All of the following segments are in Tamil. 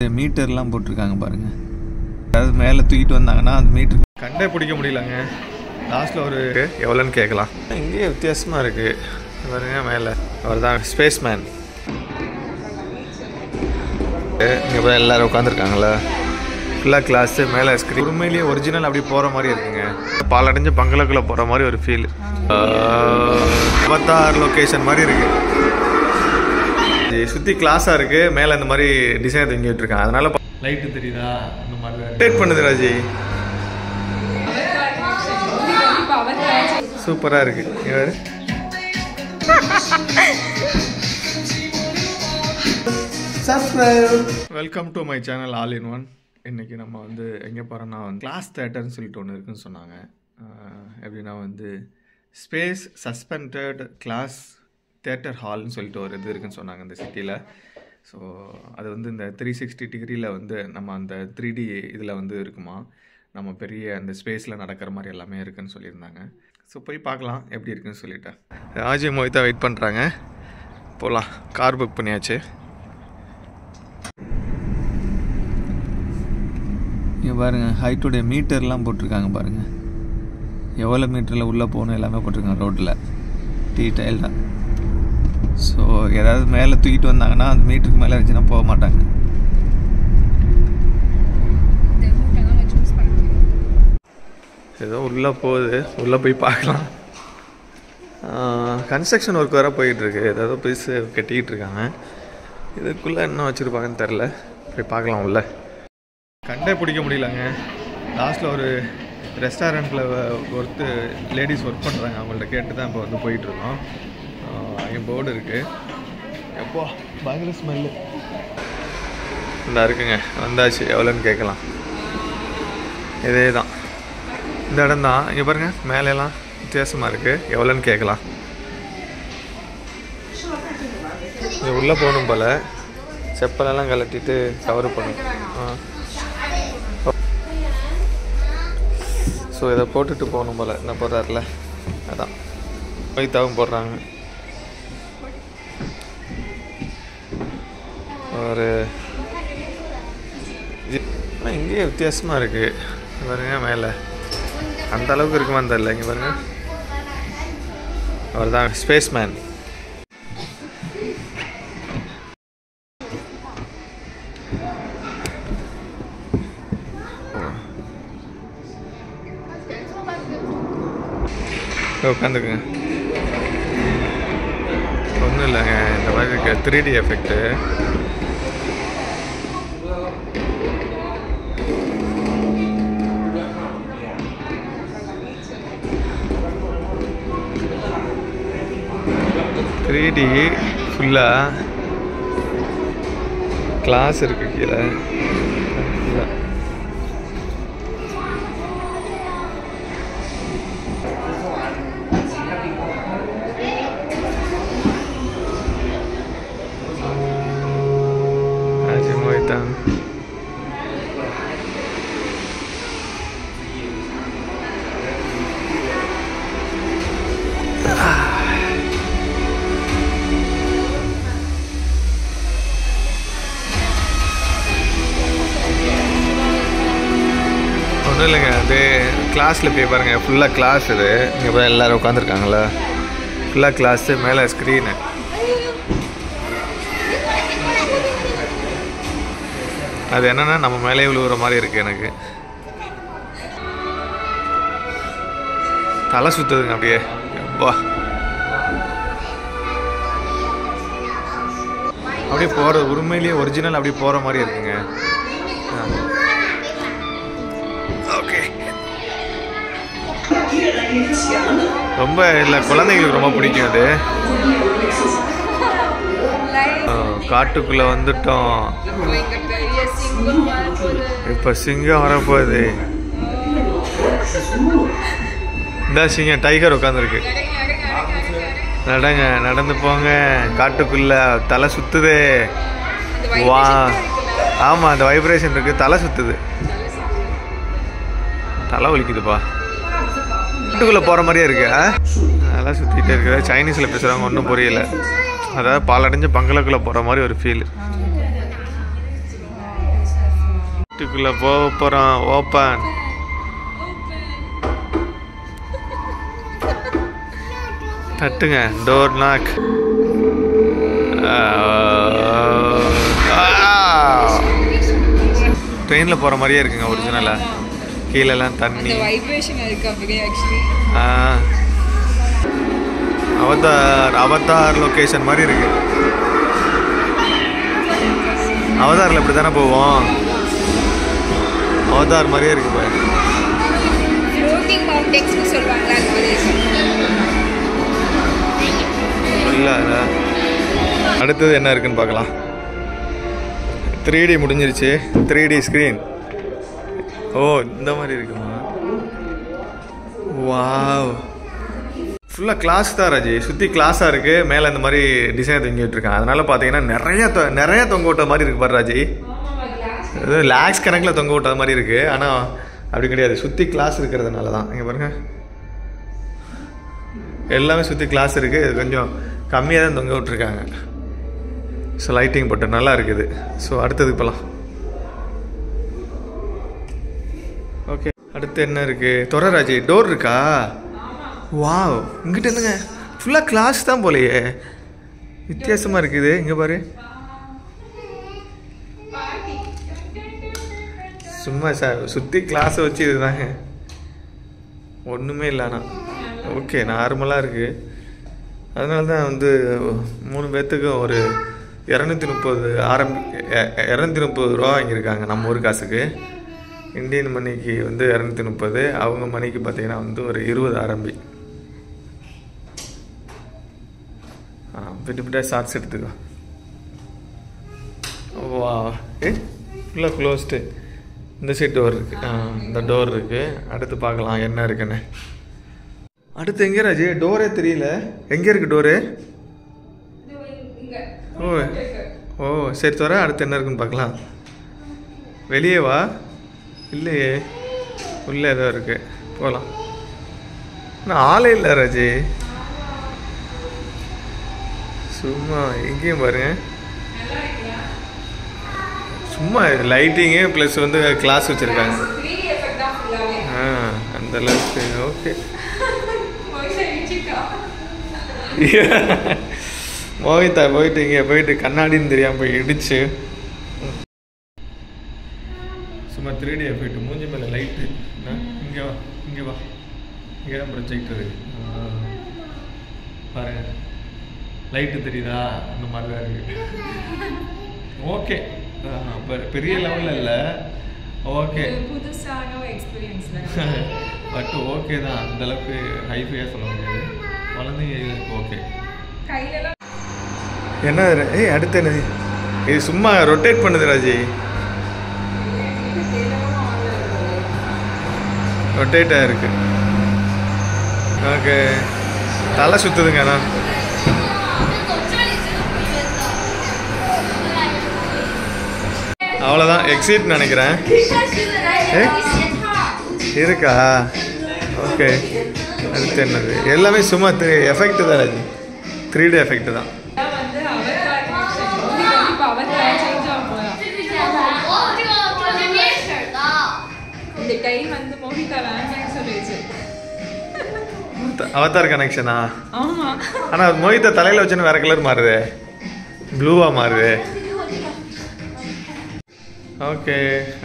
மீட்டர்லாம் போட்டிருக்காங்க பாருங்க. அதாவது மேலே தூக்கிட்டு வந்தாங்கன்னா அந்த மீட்டர் கண்டே பிடிக்க முடியலங்க. லாஸ்ட்டில் ஒரு எவ்வளோன்னு கேட்கலாம். இங்கேயே வித்தியாசமாக இருக்குது பாருங்க. மேலே அவர் தான் ஸ்பேஸ் மேன். இங்கே போய் எல்லோரும் உட்காந்துருக்காங்களா, ஃபுல்லாக கிளாஸு, மேலே ஸ்க்ரீன். உண்மையிலேயே ஒரிஜினல் அப்படி போகிற மாதிரி இருக்குங்க. பாலடைஞ்ச பங்களாக்குள்ளே போகிற மாதிரி ஒரு ஃபீல். 56 லொக்கேஷன் மாதிரி இருக்குது. சுற்றி கிளாஸாக இருக்குது. மேலே இந்த மாதிரி டிசைன் தங்கிட்டு இருக்காங்க. அதனால லைட்டு தெரியுதா அந்த மாதிரி டேட் பண்ணுது ராஜி. சூப்பராக இருக்குது. இவர் welcome to my channel all in one. இன்றைக்கி நம்ம வந்து எங்கே போகிறோன்னா வந்து கிளாஸ் தேட்டர்னு சொல்லிட்டு ஒன்று இருக்குதுன்னு சொன்னாங்க. எப்படின்னா வந்து ஸ்பேஸ் சஸ்பெண்டட் கிளாஸ் தேட்டர் ஹால்னு சொல்லிட்டு ஒரு இது இருக்குதுன்னு சொன்னாங்க இந்த சிட்டியில். ஸோ அது வந்து இந்த 360 டிகிரியில் வந்து நம்ம அந்த 3D இதில் வந்து இருக்குமா, நம்ம பெரிய அந்த ஸ்பேஸில் நடக்கிற மாதிரி எல்லாமே இருக்குதுன்னு சொல்லியிருந்தாங்க. ஸோ போய் பார்க்கலாம் எப்படி இருக்குதுன்னு சொல்லிட்டேன். ராஜி மோஹிதா வெயிட் பண்ணுறாங்க. போகலாம். கார் புக் பண்ணியாச்சு. இங்கே பாருங்கள், ஹைட்டுடைய மீட்டர்லாம் போட்டிருக்காங்க பாருங்கள். எவ்வளோ மீட்டரில் உள்ளே போகணும் எல்லாமே போட்டிருக்காங்க ரோட்டில் டீட்டெயில்டாக. ஸோ ஏதாவது மேலே தூக்கிட்டு வந்தாங்கன்னா அந்த மீட்டருக்கு மேலே இருந்துச்சுன்னா போக மாட்டாங்க. ஏதோ உள்ளே போகுது, உள்ளே போய் பார்க்கலாம். கன்ஸ்ட்ரக்ஷன் ஒர்க் வேறு போயிட்டுருக்கு. ஏதாவது பீஸு கட்டிக்கிட்டு இருக்காங்க. இதுக்குள்ளே என்ன வச்சுருப்பாங்கன்னு தெரில. போய் பார்க்கலாம். உள்ள கண்டே பிடிக்க முடியலங்க. லாஸ்ட்டில் ஒரு ரெஸ்டாரண்ட்டில் லேடிஸ் ஒர்க் பண்ணுறாங்க. அவங்கள்ட்ட கேட்டு தான் இப்போ வந்து போயிட்டுருக்கோம். அங்கே போர்டு இருக்குது. எப்போ பயங்கர ஸ்மெல்லு இந்த இருக்குங்க. வந்தாச்சு. எவ்வளோன்னு கேட்கலாம். இதே தான் இந்த இடம் தான். இங்கே பாருங்கள், மேலெல்லாம் வித்தியாசமாக இருக்குது. எவ்வளோன்னு கேட்கலாம். இங்கே உள்ளே போகணும் போல். செப்பலெல்லாம் கலட்டிட்டு கவர் பண்ணணும். ஸோ இதை போட்டுட்டு போகணும் போல். என்ன போடுறாருல அதான் வைத்தாவும் போடுறாங்க. ஒரு இங்கேயே வித்தியாசமாக இருக்குது பாருங்க. மேலே அந்த அளவுக்கு இருக்குமான்னு தெரியல. இங்கே பாருங்க, அவர் தான் ஸ்பேஸ் மேன். உட்காந்துக்குங்க. ஒன்றும் இல்லைங்க, இந்த மாதிரி இருக்க 3D எஃபெக்ட்டு. ஃபுல்லாக கிளாஸ் இருக்குது கீழே. ராஜி மோஹிதா ஒன்றும் இல்லைங்க. அது கிளாஸில் போய் பாருங்கள். ஃபுல்லாக கிளாஸ் இது. இங்கே போய் எல்லோரும் உட்காந்துருக்காங்களா, ஃபுல்லாக கிளாஸு, மேலே ஸ்க்ரீனு. அது என்னென்னா நம்ம மேலே விழுவுற மாதிரி இருக்குது. எனக்கு தலை சுற்றுதுங்க அப்படியே. அப்பா அப்படியே போகிற உண்மையிலேயே ஒரிஜினல் அப்படி போகிற மாதிரி இருக்குங்க. ஓகே, ரொம்ப இல்லை, குழந்தைங்களுக்கு ரொம்ப பிடிக்கும் அது. காட்டுக்குள்ளே வந்துட்டோம். இப்போ சிங்கம் வரப்போகுது. இந்த சிங்கம் டைகர் உட்காந்துருக்கு. நடங்க, நடந்து போங்க. காட்டுக்குள்ளே தலை சுற்றுது. வா, ஆமாம், அந்த வைப்ரேஷன் இருக்குது. தலை சுற்றுது, தலை வலிக்குதுப்பா. வீட்டுக்குள்ளே போகிற மாதிரியே இருக்கு. நல்லா சுற்றிகிட்டே இருக்குது. சைனீஸில் பேசுகிறவங்க ஒன்றும் புரியல. அதாவது பாலடைஞ்ச பங்களாக்குள்ளே போகிற மாதிரி ஒரு ஃபீல். வீட்டுக்குள்ளே போக போகிறோம். ஓப்பன். தட்டுங்க. Door knock. ட்ரெயினில் போகிற மாதிரியே இருக்குங்க ஒரிஜினலாக. கீழெல்லாம் தண்ணி. அவதார் லொக்கேஷன் மாதிரி இருக்கு. அவதாரில் இப்படி தானே போவோம். அவதார் மாதிரியே இருக்கு பாரு. இல்லை அடுத்தது என்ன இருக்குன்னு பார்க்கலாம். 3D முடிஞ்சிருச்சு. 3D screen. ஓ இந்த மாதிரி இருக்குமா? வாவ், ஃபுல்லாக கிளாஸ் தான் ராஜி. சுற்றி கிளாஸாக இருக்குது. மேலே இந்த மாதிரி டிசைன் தொங்கி விட்டுருக்காங்க. அதனால் பார்த்தீங்கன்னா நிறைய தொங்க விட்ட மாதிரி இருக்குது பாரு ராஜி. அது லேக்ஸ் கணக்கில் தொங்க விட்டது மாதிரி இருக்குது. ஆனால் அப்படி கிடையாது. சுற்றி கிளாஸ் இருக்கிறதுனால தான். இங்கே பாருங்கள், எல்லாமே சுற்றி கிளாஸ் இருக்குது. கொஞ்சம் கம்மியாக தான் தொங்க விட்டுருக்காங்க. ஸோ லைட்டிங் போட்டு நல்லா இருக்குது. ஸோ அடுத்ததுக்கு போகலாம். ஓகே, அடுத்து என்ன இருக்குது? தொரராஜி டோர் இருக்கா? வாவ், இங்கிட்ட என்னங்க ஃபுல்லாக கிளாஸ் தான் போலையே. வித்தியாசமாக இருக்குது. இங்கே பாரு, சும்மா சுற்றி கிளாஸை வச்சு இதுதாங்க, ஒன்றுமே இல்லைண்ணா. ஓகே, நார்மலாக இருக்குது. அதனால தான் வந்து 3 பேர்த்துக்கும் ஒரு 230 ரூபா வாங்கியிருக்காங்க நம்ம ஊர் காசுக்கு. இந்தியன் மணிக்கு வந்து 230, அவங்க மணிக்கு பார்த்தீங்கன்னா வந்து ஒரு 20 RMB. விட்டு ஷார்ட்ஸ் எடுத்துக்கோ. வா, ஃபுல்லாக க்ளோஸ்டு. இந்த சைட் டோர் இருக்குது. இந்த டோர் இருக்குது. அடுத்து பார்க்கலாம் என்ன இருக்குன்னு. அடுத்து எங்கே ராஜி? டோரே தெரியல. எங்கே இருக்குது டோரு? ஓ ஓ சரி, தவிர அடுத்து என்ன இருக்குன்னு பார்க்கலாம். வெளியே வா. இல்லையே, உள்ளே ஏதோ இருக்குது. போகலாம். ஆனால் ஆளே இல்லை ராஜி. சும்மா எங்கேயும் பாருங்க, சும்மா லைட்டிங்கு ப்ளஸ் வந்து கிளாஸ் வச்சுருக்காங்க. அந்த அளவுக்கு. ஓகே, மோகிதா போயிட்டு இங்கே போயிட்டு கண்ணாடின்னு தெரியாமல் போய் இடிச்சு சும்மா 3D போயிட்டு மூஞ்சி மேலே லைட்டு. இங்கே வா, இங்கே வா, இங்கே தான் ப்ரொஜெக்டரு பாருங்க. லைட்டு தெரியுதா? அந்த மாதிரி தான் இருக்குது. ஓகே, பெரிய லெவலில் இல்லை. ஓகே, பட் ஓகே தான். அந்தளவுக்கு ஹைஃபையாக சொல்ல முடியாது. குழந்தைங்களுக்கு ஓகே. என்ன? அடுத்து என்னது? இது சும்மா ரொட்டேட் பண்ணுது ராஜி. ரொட்டேட்டாக இருக்கு. ஓகே, தலை சுற்றுதுங்க. அண்ணா அவ்வளோதான். எக்ஸிட் நினைக்கிறேன். இருக்கா? ஓகே, அடுத்து என்னது? எல்லாமே சும்மா எஃபெக்ட் தான் ராஜி. 3D எஃபெக்ட் தான். அவதார் கனெக்ஷனா? ஆனால் மோகிதா தலையில் வச்சுன்னு வேற கலர் மாறுது, ப்ளூவாக மாறுது. ஓகே,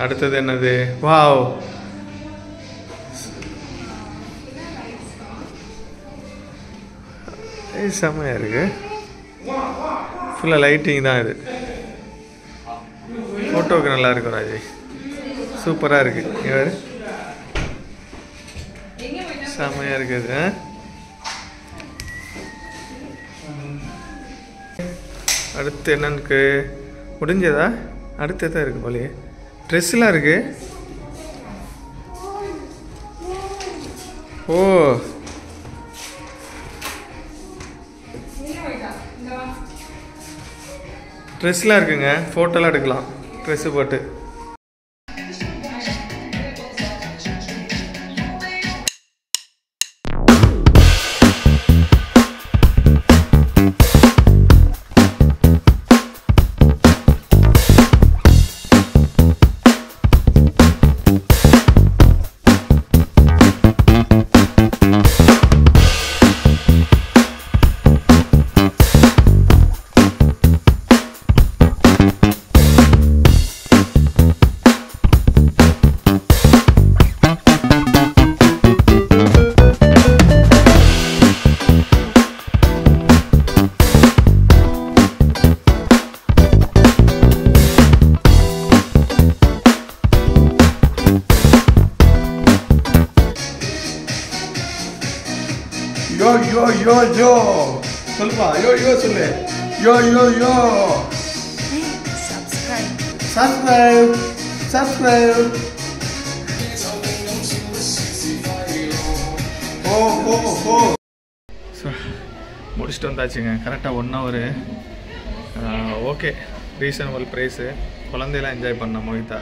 அடுத்தது என்னது? வாவ், செம்மையாக இருக்கு. ஃபுல்லாக லைட்டிங் தான். இது ஃபோட்டோவுக்கு நல்லா இருக்கும் ராஜி. சூப்பராக இருக்குது. இவர் செம்மையாக இருக்குது. அடுத்து என்னன்னு முடிஞ்சதா? அடுத்து தான் இருக்குது போலயே. ட்ரெஸ்லாம் இருக்குது. ஓ, ட்ரெஸ்லாம் இருக்குங்க. ஃபோட்டோலாம் எடுக்கலாம் ட்ரெஸ்ஸு போட்டு. யோ யோ யோ சொல்லுப்பா யோ யோ சொல்லு யோ யோ யோ சப்ஸ்கிரைப் சப்ஸ்கிரைப் ஓ ஓ ஓ முடிச்சுட்டு வந்தாச்சுங்க கரெக்டாக 1 hour ஓகே ரீசனபிள் ப்ரைஸு குழந்தையெல்லாம் என்ஜாய் பண்ண மோகிதா